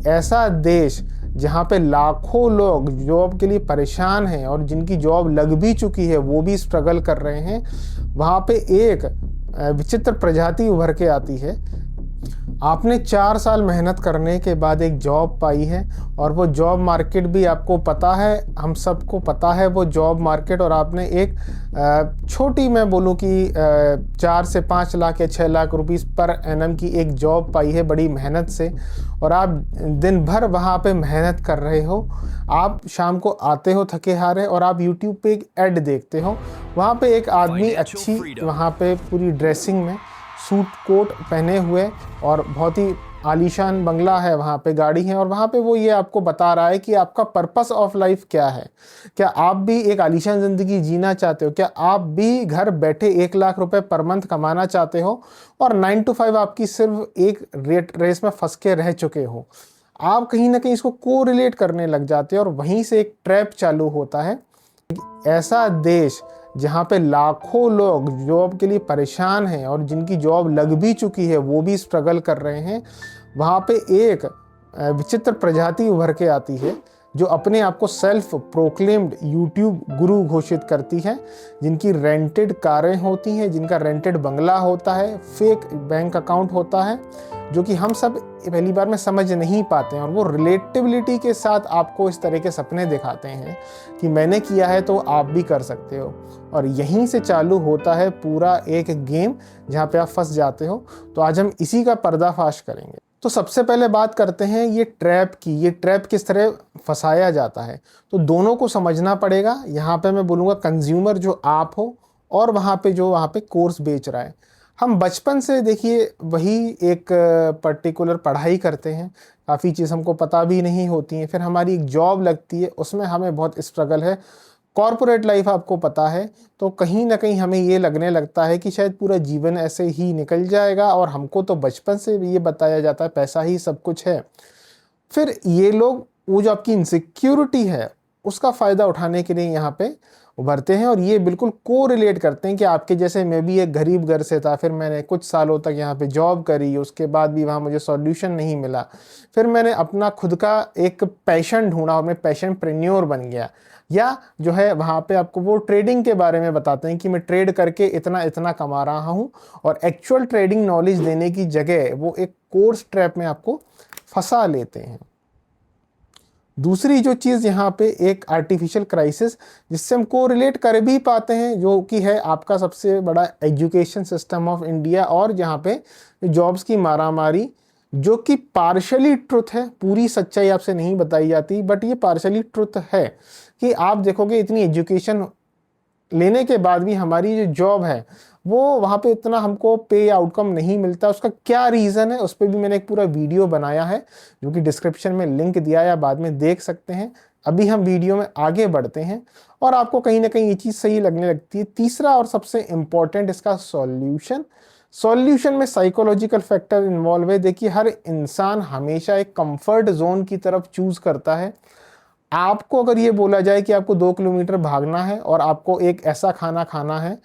ऐसा देश जहाँ पे लाखों लोग जॉब के लिए परेशान हैं और जिनकी जॉब लग भी चुकी है वो भी स्ट्रगल कर रहे हैं, वहाँ पे एक विचित्र प्रजाति उभर के आती है। आपने 4 साल मेहनत करने के बाद एक जॉब पाई है और वो जॉब मार्केट भी आपको पता है, हम सबको पता है वो जॉब मार्केट, और आपने एक छोटी, मैं बोलूँ कि 4 से 5 लाख या 6 लाख रुपीस पर एनम की एक जॉब पाई है बड़ी मेहनत से, और आप दिन भर वहाँ पे मेहनत कर रहे हो। आप शाम को आते हो थके हारे और आप यूट्यूब पे एक ऐड देखते हो, वहाँ पे एक आदमी अच्छी, वहाँ पे पूरी ड्रेसिंग में सूट कोट पहने हुए और बहुत ही आलीशान बंगला है, वहाँ पे गाड़ी है, और वहाँ पे वो ये आपको बता रहा है कि आपका पर्पस ऑफ लाइफ क्या है। क्या आप भी एक आलीशान ज़िंदगी जीना चाहते हो? क्या आप भी घर बैठे 1 लाख रुपए पर मंथ कमाना चाहते हो और 9 to 5 आपकी सिर्फ एक रेस में फंस के रह चुके हो? आप कहीं ना कहीं इसको को रिलेट करने लग जाते हो और वहीं से एक ट्रैप चालू होता है। ऐसा देश जहाँ पे लाखों लोग जॉब के लिए परेशान हैं और जिनकी जॉब लग भी चुकी है वो भी स्ट्रगल कर रहे हैं, वहाँ पे एक विचित्र प्रजाति उभर के आती है जो अपने आप को सेल्फ प्रोक्लेम्ड यूट्यूब गुरु घोषित करती है, जिनकी रेंटेड कारें होती हैं, जिनका रेंटेड बंगला होता है, फेक बैंक अकाउंट होता है, जो कि हम सब पहली बार में समझ नहीं पाते हैं, और वो रिलेटिबिलिटी के साथ आपको इस तरह के सपने दिखाते हैं कि मैंने किया है तो आप भी कर सकते हो। और यहीं से चालू होता है पूरा एक गेम जहाँ पे आप फंस जाते हो। तो आज हम इसी का पर्दाफाश करेंगे। तो सबसे पहले बात करते हैं ये ट्रैप की, ये ट्रैप किस तरह फंसाया जाता है। तो दोनों को समझना पड़ेगा। यहाँ पे मैं बोलूँगा कंज्यूमर जो आप हो और वहाँ पे जो वहाँ पे कोर्स बेच रहा है। हम बचपन से देखिए वही एक पर्टिकुलर पढ़ाई करते हैं, काफ़ी चीज़ हमको पता भी नहीं होती हैं, फिर हमारी एक जॉब लगती है, उसमें हमें बहुत स्ट्रगल है। कॉर्पोरेट लाइफ आपको पता है, तो कहीं ना कहीं हमें ये लगने लगता है कि शायद पूरा जीवन ऐसे ही निकल जाएगा, और हमको तो बचपन से ये बताया जाता है पैसा ही सब कुछ है। फिर ये लोग वो जो आपकी इनसिक्योरिटी है उसका फ़ायदा उठाने के लिए यहाँ पे उभरते हैं, और ये बिल्कुल को रिलेट करते हैं कि आपके जैसे मैं भी एक गरीब घर से था, फिर मैंने कुछ सालों तक यहाँ पे जॉब करी, उसके बाद भी वहाँ मुझे सॉल्यूशन नहीं मिला, फिर मैंने अपना खुद का एक पैशन ढूंढा और मैं पैशनप्रेन्योर बन गया। या जो है वहाँ पे आपको वो ट्रेडिंग के बारे में बताते हैं कि मैं ट्रेड करके इतना इतना कमा रहा हूँ, और एक्चुअल ट्रेडिंग नॉलेज देने की जगह वो एक कोर्स ट्रैप में आपको फंसा लेते हैं। दूसरी जो चीज़ यहाँ पे एक आर्टिफिशियल क्राइसिस जिससे हम को रिलेट कर भी पाते हैं, जो कि है आपका सबसे बड़ा एजुकेशन सिस्टम ऑफ इंडिया, और जहाँ पे जॉब्स की मारामारी, जो कि पार्शली ट्रुथ है, पूरी सच्चाई आपसे नहीं बताई जाती, बट ये पार्शली ट्रुथ है कि आप देखोगे इतनी एजुकेशन लेने के बाद भी हमारी जो जॉब है वो वहाँ पे इतना हमको पे आउटकम नहीं मिलता। उसका क्या रीज़न है उस पर भी मैंने एक पूरा वीडियो बनाया है, जो कि डिस्क्रिप्शन में लिंक दिया या बाद में देख सकते हैं। अभी हम वीडियो में आगे बढ़ते हैं और आपको कहीं ना कहीं ये चीज़ सही लगने लगती है। तीसरा और सबसे इम्पॉर्टेंट इसका सॉल्यूशन में साइकोलॉजिकल फैक्टर इन्वॉल्व है। देखिए हर इंसान हमेशा एक कंफर्ट जोन की तरफ चूज़ करता है। आपको अगर ये बोला जाए कि आपको 2 किलोमीटर भागना है और आपको एक ऐसा खाना खाना है,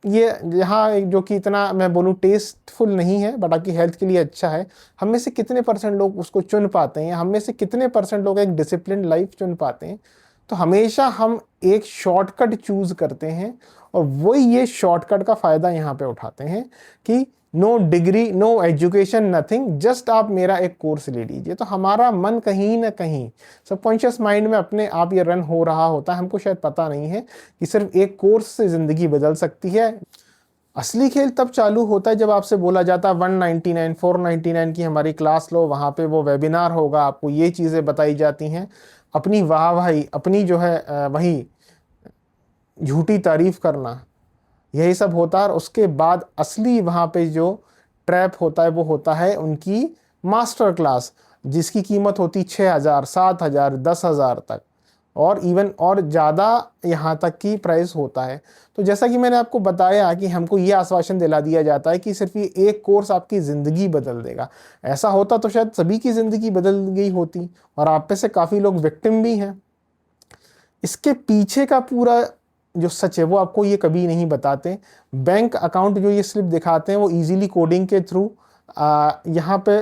ये यहाँ जो कि इतना मैं बोलूँ टेस्टफुल नहीं है बट आपकी हेल्थ के लिए अच्छा है, हम में से कितने परसेंट लोग उसको चुन पाते हैं? हम में से कितने परसेंट लोग एक डिसिप्लिन लाइफ चुन पाते हैं? तो हमेशा हम एक शॉर्टकट चूज़ करते हैं, और वही ये शॉर्टकट का फ़ायदा यहाँ पे उठाते हैं कि no degree, no education, nothing, just आप मेरा एक कोर्स ले लीजिए। तो हमारा मन कहीं ना कहीं सबकॉन्शियस माइंड में अपने आप ये रन हो रहा होता है, हमको शायद पता नहीं है कि सिर्फ एक कोर्स से ज़िंदगी बदल सकती है। असली खेल तब चालू होता है जब आपसे बोला जाता है 199 499 की हमारी क्लास लो, वहाँ पे वो वेबिनार होगा, आपको ये चीज़ें बताई जाती हैं, अपनी वाहवाही, अपनी जो है वही झूठी तारीफ करना, यही सब होता है। और उसके बाद असली वहाँ पे जो ट्रैप होता है वो होता है उनकी मास्टर क्लास, जिसकी कीमत होती 6,000 7,000 10,000 तक, और इवन और ज़्यादा यहाँ तक की प्राइस होता है। तो जैसा कि मैंने आपको बताया कि हमको ये आश्वासन दिला दिया जाता है कि सिर्फ ये एक कोर्स आपकी ज़िंदगी बदल देगा। ऐसा होता तो शायद सभी की ज़िंदगी बदल गई होती, और आप पे से काफ़ी लोग विक्टिम भी हैं। इसके पीछे का पूरा जो सच है वो आपको ये कभी नहीं बताते। बैंक अकाउंट जो ये स्लिप दिखाते हैं वो इजीली कोडिंग के थ्रू यहाँ पे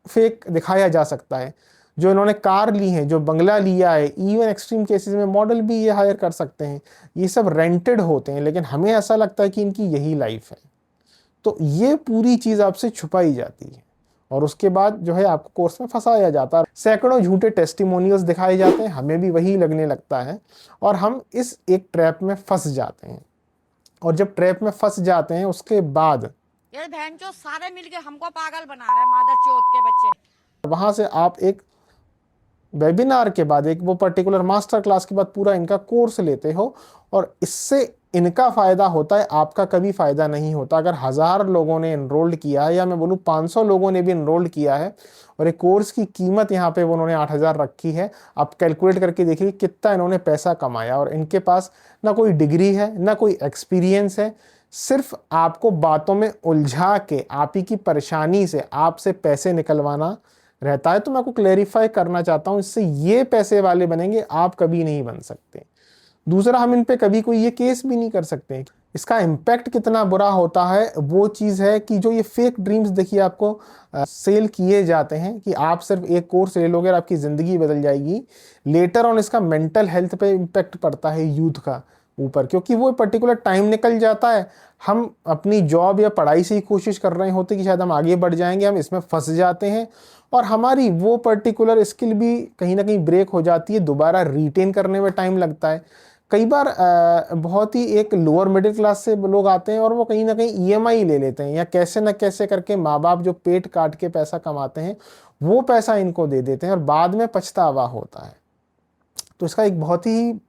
फेक दिखाया जा सकता है। जो इन्होंने कार ली है, जो बंगला लिया है, इवन एक्सट्रीम केसेस में मॉडल भी ये हायर कर सकते हैं, ये सब रेंटेड होते हैं, लेकिन हमें ऐसा लगता है कि इनकी यही लाइफ है। तो ये पूरी चीज़ आपसे छुपाई जाती है और उसके बाद जो है आपको कोर्स में फंसाया जाता है। सैकड़ों झूठे टेस्टिमोनियल्स दिखाए जाते हैं, हमें भी वही लगने लगता है और हम इस एक ट्रैप में फंस जाते हैं। और जब ट्रैप में फंस जाते हैं उसके बाद ये बहन चो सारे मिलके हमको पागल बना रहे हैं, मादर चोत के बच्चे। वहां से आप एक वेबिनार के बाद, एक वो पर्टिकुलर मास्टर क्लास के बाद पूरा इनका कोर्स लेते हो और इससे इनका फायदा होता है, आपका कभी फायदा नहीं होता। अगर 1000 लोगों ने इनरोल्ड किया है या मैं बोलूँ 500 लोगों ने भी इनरोल्ड किया है और एक कोर्स की कीमत यहाँ पे उन्होंने 8000 रखी है, आप कैलकुलेट करके देखिए कितना इन्होंने पैसा कमाया। और इनके पास ना कोई डिग्री है ना कोई एक्सपीरियंस है, सिर्फ आपको बातों में उलझा के आप ही की परेशानी से आपसे पैसे निकलवाना रहता है। तो मैं आपको क्लेरिफाई करना चाहता हूं, इससे ये पैसे वाले बनेंगे, आप कभी नहीं बन सकते। दूसरा, हम इन पे कभी कोई ये केस भी नहीं कर सकते। इसका इम्पैक्ट कितना बुरा होता है वो चीज़ है कि जो ये फेक ड्रीम्स देखिए आपको सेल किए जाते हैं कि आप सिर्फ एक कोर्स ले लोगे और आपकी ज़िंदगी बदल जाएगी। लेटर ऑन इसका मेंटल हेल्थ पे इम्पैक्ट पड़ता है यूथ का ऊपर, क्योंकि वो पर्टिकुलर टाइम निकल जाता है, हम अपनी जॉब या पढ़ाई से ही कोशिश कर रहे होते कि शायद हम आगे बढ़ जाएंगे, हम इसमें फंस जाते हैं और हमारी वो पर्टिकुलर स्किल भी कहीं ना कहीं ब्रेक हो जाती है, दोबारा रिटेन करने में टाइम लगता है। कई बार बहुत ही एक लोअर मिडिल क्लास से लोग आते हैं और वो कहीं ना कहीं ईएमआई ले लेते हैं या कैसे ना कैसे करके माँ बाप जो पेट काट के पैसा कमाते हैं वो पैसा इनको दे देते हैं और बाद में पछतावा होता है। तो इसका एक बहुत ही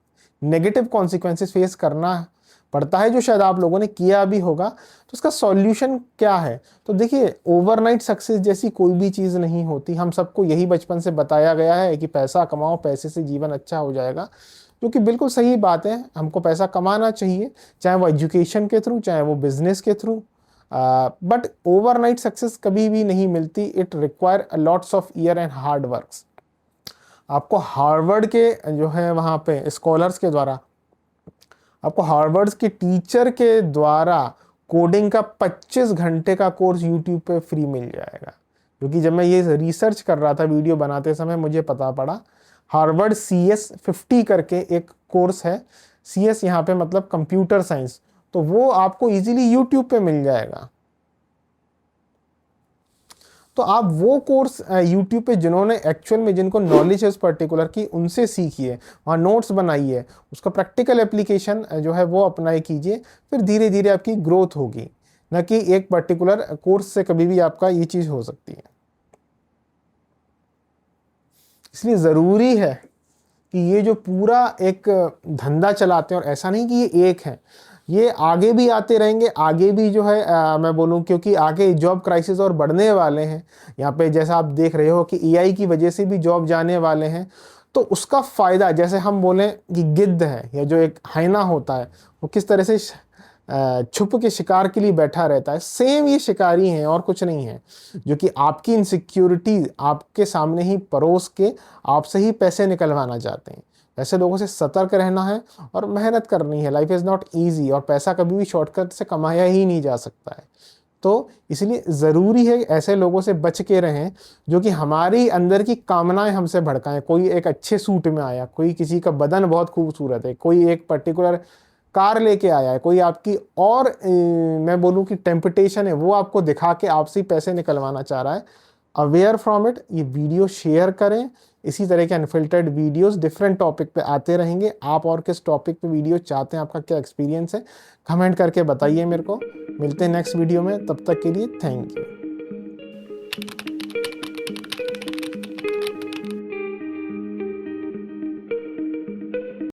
नेगेटिव कॉन्सिक्वेंसेस फेस करना पड़ता है, जो शायद आप लोगों ने किया भी होगा। तो इसका सॉल्यूशन क्या है? तो देखिए, ओवरनाइट सक्सेस जैसी कोई भी चीज़ नहीं होती। हम सबको यही बचपन से बताया गया है कि पैसा कमाओ, पैसे से जीवन अच्छा हो जाएगा, जो कि बिल्कुल सही बात है। हमको पैसा कमाना चाहिए, चाहे वो एजुकेशन के थ्रू, चाहे वो बिजनेस के थ्रू, बट ओवरनाइट सक्सेस कभी भी नहीं मिलती। It require lots of year and hard works. आपको हार्वर्ड के जो है वहाँ पे स्कॉलर्स के द्वारा, आपको हार्वर्ड के टीचर के द्वारा कोडिंग का 25 घंटे का कोर्स यूट्यूब पे फ्री मिल जाएगा। क्योंकि जब मैं ये रिसर्च कर रहा था वीडियो बनाते समय, मुझे पता पड़ा हार्वर्ड CS50 करके एक कोर्स है। CS यहाँ पे मतलब कंप्यूटर साइंस, तो वो आपको इजीली यूट्यूब पे मिल जाएगा। तो आप वो कोर्स यूट्यूब पे जिन्होंने एक्चुअल में, जिनको नॉलेज है उस पर्टिकुलर की, उनसे सीखिए, वहाँ नोट्स बनाइए, उसका प्रैक्टिकल एप्लीकेशन जो है वो अप्लाई कीजिए, फिर धीरे धीरे आपकी ग्रोथ होगी। न कि एक पर्टिकुलर कोर्स से कभी भी आपका ये चीज़ हो सकती है। इसलिए ज़रूरी है कि ये जो पूरा एक धंधा चलाते हैं, और ऐसा नहीं कि ये एक है, ये आगे भी आते रहेंगे, आगे भी जो है मैं बोलूँ, क्योंकि आगे जॉब क्राइसिस और बढ़ने वाले हैं। यहाँ पे जैसा आप देख रहे हो कि AI की वजह से भी जॉब जाने वाले हैं। तो उसका फ़ायदा, जैसे हम बोलें कि गिद्ध है या जो एक हाइना होता है, वो किस तरह से छुप के शिकार के लिए बैठा रहता है, सेम ये शिकारी हैं और कुछ नहीं है, जो कि आपकी इनसिक्योरिटी आपके सामने ही परोस के आपसे ही पैसे निकलवाना चाहते हैं। ऐसे लोगों से सतर्क रहना है और मेहनत करनी है। लाइफ इज़ नॉट ईजी और पैसा कभी भी शॉर्टकट से कमाया ही नहीं जा सकता है। तो इसलिए ज़रूरी है ऐसे लोगों से बच के रहें जो कि हमारी अंदर की कामनाएं हमसे भड़काएं। कोई एक अच्छे सूट में आया, कोई किसी का बदन बहुत खूबसूरत है, कोई एक पर्टिकुलर कार लेके आया है, कोई आपकी और मैं बोलूँ कि टेम्पटेशन है वो आपको दिखा के आपसे पैसे निकलवाना चाह रहा है। Aware from it. ये वीडियो शेयर करें। इसी तरह के अनफिल्टर्ड वीडियोस डिफरेंट टॉपिक पे आते रहेंगे। आप और किस टॉपिक पे वीडियो चाहते हैं, आपका क्या एक्सपीरियंस है, कमेंट करके बताइए मेरे को। मिलते हैं नेक्स्ट वीडियो में, तब तक के लिए थैंक यू।